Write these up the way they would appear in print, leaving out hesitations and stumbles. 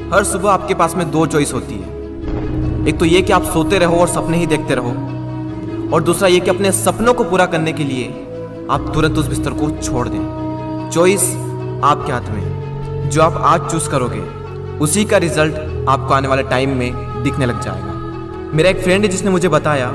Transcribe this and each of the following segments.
हर सुबह आपके पास में दो चॉइस होती है। एक तो ये कि आप सोते रहो और सपने ही देखते रहो, और दूसरा ये कि अपने सपनों को पूरा करने के लिए आप तुरंत उस बिस्तर को छोड़ दें। चॉइस आपके हाथ में है। जो आप आज चूज करोगे उसी का रिजल्ट आपको आने वाले टाइम में दिखने लग जाएगा। मेरा एक फ्रेंड है जिसने मुझे बताया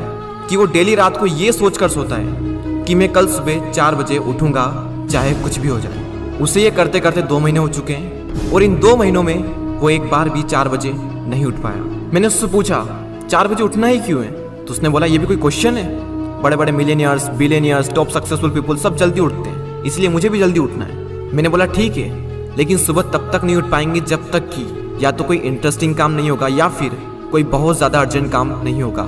कि वो डेली रात को ये सोच कर सोता है कि मैं कल सुबह 4 बजे उठूंगा चाहे कुछ भी हो जाए। उसे ये करते करते 2 महीने हो चुके हैं और इन 2 महीनों में वो एक बार भी 4 बजे नहीं उठ पाया। मैंने उससे पूछा 4 बजे उठना ही क्यों है, तो उसने बोला ये भी कोई क्वेश्चन है। बड़े बड़े millionaires, billionaires, top successful people सब जल्दी उठते हैं, इसलिए मुझे भी जल्दी उठना है। मैंने बोला ठीक है, लेकिन सुबह तब तक नहीं उठ पाएंगे जब तक कि या तो कोई इंटरेस्टिंग काम नहीं होगा या फिर कोई बहुत ज़्यादा अर्जेंट काम नहीं होगा।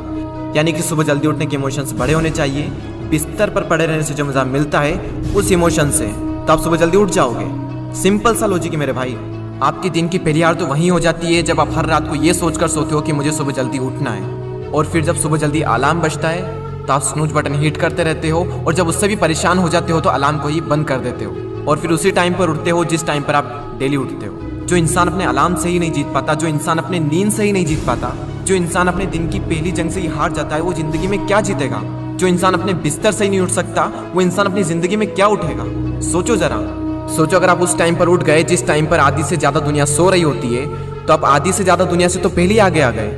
यानी कि सुबह जल्दी उठने के इमोशंस बड़े होने चाहिए। बिस्तर पर पड़े रहने से जो मज़ा मिलता है उस इमोशन से, तो आप सुबह जल्दी उठ जाओगे। सिंपल सा लॉजिक है मेरे भाई। आपकी दिन की पहली हार तो वहीं हो जाती है जब आप हर रात को ये सोचकर सोते हो कि मुझे सुबह जल्दी उठना है, और फिर जब सुबह जल्दी अलार्म बजता है तो आप स्नूज बटन हिट करते रहते हो, और जब उससे भी परेशान हो जाते हो तो अलार्म को ही बंद कर देते हो, और फिर उसी टाइम पर उठते हो जिस टाइम पर आप डेली उठते हो। जो इंसान अपने अलार्म से ही नहीं जीत पाता, जो इंसान अपने नींद से ही नहीं जीत पाता, जो इंसान अपने दिन की पहली जंग से ही हार जाता है, वो जिंदगी में क्या जीतेगा। जो इंसान अपने बिस्तर से ही नहीं उठ सकता, वो इंसान अपनी जिंदगी में क्या उठेगा। सोचो जरा, सोचो अगर आप उस टाइम पर उठ गए जिस टाइम पर आधी से ज़्यादा दुनिया सो रही होती है, तो आप आधी से ज़्यादा दुनिया से तो पहले ही आगे आ गए।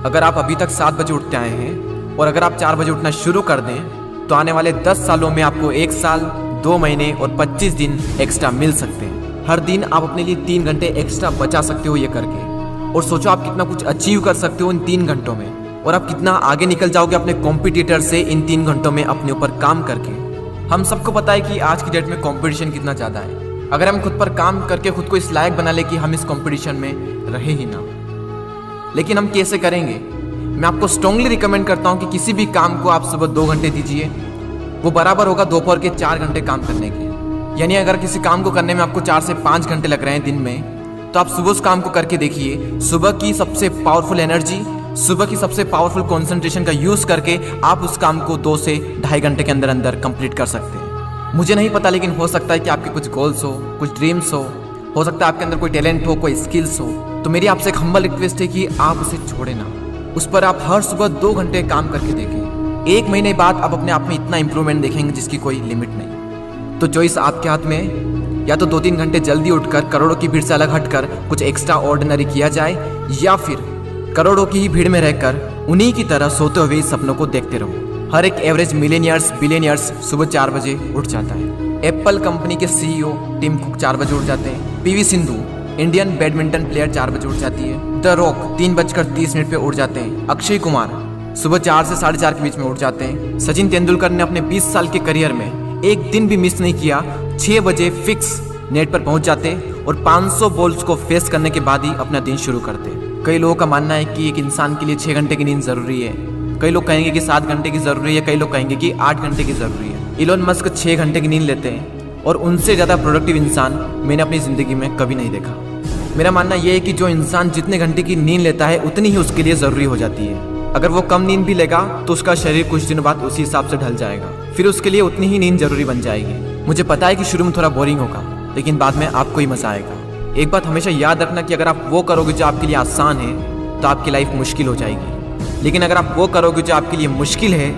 अगर आप अभी तक 7 बजे उठते आए हैं और अगर आप 4 बजे उठना शुरू कर दें तो आने वाले 10 सालों में आपको 1 साल, 2 महीने और 25 दिन एक्स्ट्रा मिल सकते हैं। हर दिन आप अपने लिए 3 घंटे एक्स्ट्रा बचा सकते हो ये करके, और सोचो आप कितना कुछ अचीव कर सकते हो इन 3 घंटों में, और आप कितना आगे निकल जाओगे अपने कॉम्पिटिटर से इन 3 घंटों में अपने ऊपर काम करके। हम सबको पता है कि आज की डेट में कंपटीशन कितना ज़्यादा है। अगर हम खुद पर काम करके खुद को इस लायक बना ले कि हम इस कंपटीशन में रहे ही ना, लेकिन हम कैसे करेंगे? मैं आपको स्ट्रांगली रिकमेंड करता हूं कि किसी भी काम को आप सुबह 2 घंटे दीजिए, वो बराबर होगा दोपहर के 4 घंटे काम करने के। यानी अगर किसी काम को करने में आपको 4 से 5 घंटे लग रहे हैं दिन में, तो आप सुबह उस काम को करके देखिए। सुबह की सबसे पावरफुल एनर्जी, सुबह की सबसे पावरफुल कंसंट्रेशन का यूज़ करके आप उस काम को 2 से ढाई घंटे के अंदर अंदर कंप्लीट कर सकते हैं। मुझे नहीं पता, लेकिन हो सकता है कि आपके कुछ गोल्स हो, कुछ ड्रीम्स हो सकता है आपके अंदर कोई टैलेंट हो, कोई स्किल्स हो, तो मेरी आपसे एक हम्बल रिक्वेस्ट है कि आप उसे छोड़े ना। उस पर आप हर सुबह 2 घंटे काम करके देखें। 1 महीने बाद आप अपने आप में इतना इंप्रूवमेंट देखेंगे जिसकी कोई लिमिट नहीं। तो चॉइस आपके हाथ में है, या तो 2-3 घंटे जल्दी उठकर करोड़ों की भीड़ से अलग हटकर कुछ एक्स्ट्रा ऑर्डिनरी किया जाए, या फिर करोड़ों की ही भीड़ में रहकर उन्हीं की तरह सोते हुए सपनों को देखते रहो। हर एक एवरेज मिलियनियर्स, बिलियनियर्स सुबह 4 बजे उठ जाता है। एप्पल कंपनी के CEO टिम कुक 4 बजे उठ जाते हैं। PV Sindhu Indian badminton player 4 बजे उठ जाती है। द रॉक 3:30 पे उठ जाते हैं। अक्षय कुमार सुबह 4 से 4:30 के बीच में उठ जाते हैं। सचिन तेंदुलकर ने अपने 20 साल के करियर में एक दिन भी मिस नहीं किया। 6 बजे फिक्स नेट पर पहुंच जाते और 500 बॉल्स को फेस करने के बाद ही अपना दिन शुरू करते। कई लोगों का मानना है कि एक इंसान के लिए 6 घंटे की नींद जरूरी है, कई लोग कहेंगे कि 7 घंटे की जरूरी है, कई लोग कहेंगे कि 8 घंटे की जरूरी है। इलोन मस्क 6 घंटे की नींद लेते हैं, और उनसे ज़्यादा प्रोडक्टिव इंसान मैंने अपनी ज़िंदगी में कभी नहीं देखा। मेरा मानना यह है कि जो इंसान जितने घंटे की नींद लेता है उतनी ही उसके लिए ज़रूरी हो जाती है। अगर वो कम नींद भी लेगा तो उसका शरीर कुछ दिनों बाद उसी हिसाब से ढल जाएगा, फिर उसके लिए उतनी ही नींद जरूरी बन जाएगी। मुझे पता है कि शुरू में थोड़ा बोरिंग होगा, लेकिन बाद में आपको ही मज़ा आएगा। एक बात हमेशा याद रखना कि अगर आप वो करोगे जो आपके लिए आसान है तो आपकी लाइफ मुश्किल हो जाएगी, लेकिन अगर आप वो करोगे जो आपके लिए मुश्किल है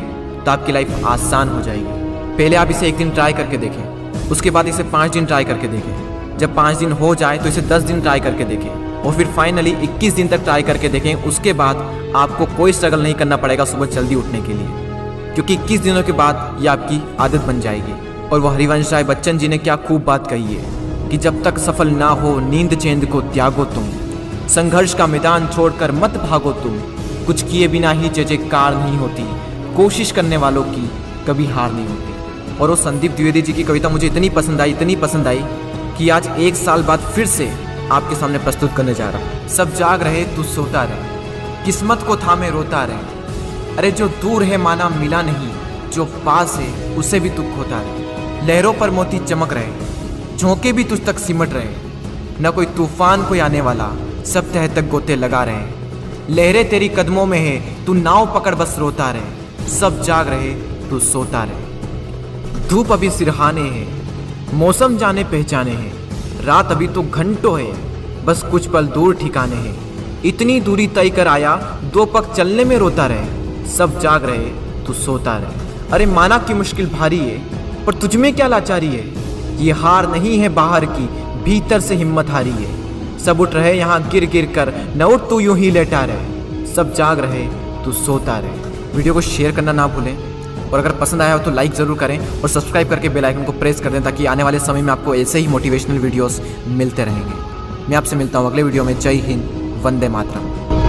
तो आपकी लाइफ आसान हो जाएगी। पहले आप इसे 1 दिन ट्राई करके देखें, उसके बाद इसे 5 दिन ट्राई करके देखें। जब 5 दिन हो जाए तो इसे 10 दिन ट्राई करके देखें, और फिर फाइनली 21 दिन तक ट्राई करके देखें। उसके बाद आपको कोई स्ट्रगल नहीं करना पड़ेगा सुबह जल्दी उठने के लिए, क्योंकि 21 दिनों के बाद ये आपकी आदत बन जाएगी। और वो हरिवंश राय बच्चन जी ने क्या खूब बात कही है कि जब तक सफल ना हो नींद चैन को त्यागो तुम, संघर्ष का मैदान छोड़कर मत भागो तुम, कुछ किए बिना ही जय जयकार नहीं होती, कोशिश करने वालों की कभी हार नहीं होती। और वो संदीप द्विवेदी जी की कविता मुझे इतनी पसंद आई कि आज 1 साल बाद फिर से आपके सामने प्रस्तुत करने जा रहा हूँ। सब जाग रहे तू सोता रहे, किस्मत को थामे रोता रहे, अरे जो दूर है माना मिला नहीं, जो पास है उसे भी तू खोता रहे। लहरों पर मोती चमक रहे, झोंके भी तुझ तक सिमट रहे, न कोई तूफान कोई आने वाला, सब तह तक गोते लगा रहे। लहरें तेरी कदमों में है, तू नाव पकड़ बस रोता रहे, सब जाग रहे तू सोता रहे। धूप अभी सिरहाने है, मौसम जाने पहचाने हैं, रात अभी तो घंटों है, बस कुछ पल दूर ठिकाने हैं। इतनी दूरी तय कर आया, 2 पग चलने में रोता रहे। सब जाग रहे, तू सोता रहे। अरे माना कि मुश्किल भारी है, पर तुझमें क्या लाचारी है। ये हार नहीं है बाहर की, भीतर से हिम्मत हारी है। सब उठ रहे यहाँ गिर गिर कर, न उठ तू यूं ही लेटा रहे। सब जाग रहे, तू सोता रहे। वीडियो को शेयर करना ना भूलें, और अगर पसंद आया हो तो लाइक ज़रूर करें और सब्सक्राइब करके बेल आइकन को प्रेस कर दें, ताकि आने वाले समय में आपको ऐसे ही मोटिवेशनल वीडियोस मिलते रहेंगे। मैं आपसे मिलता हूँ अगले वीडियो में। जय हिंद, वंदे मातरम।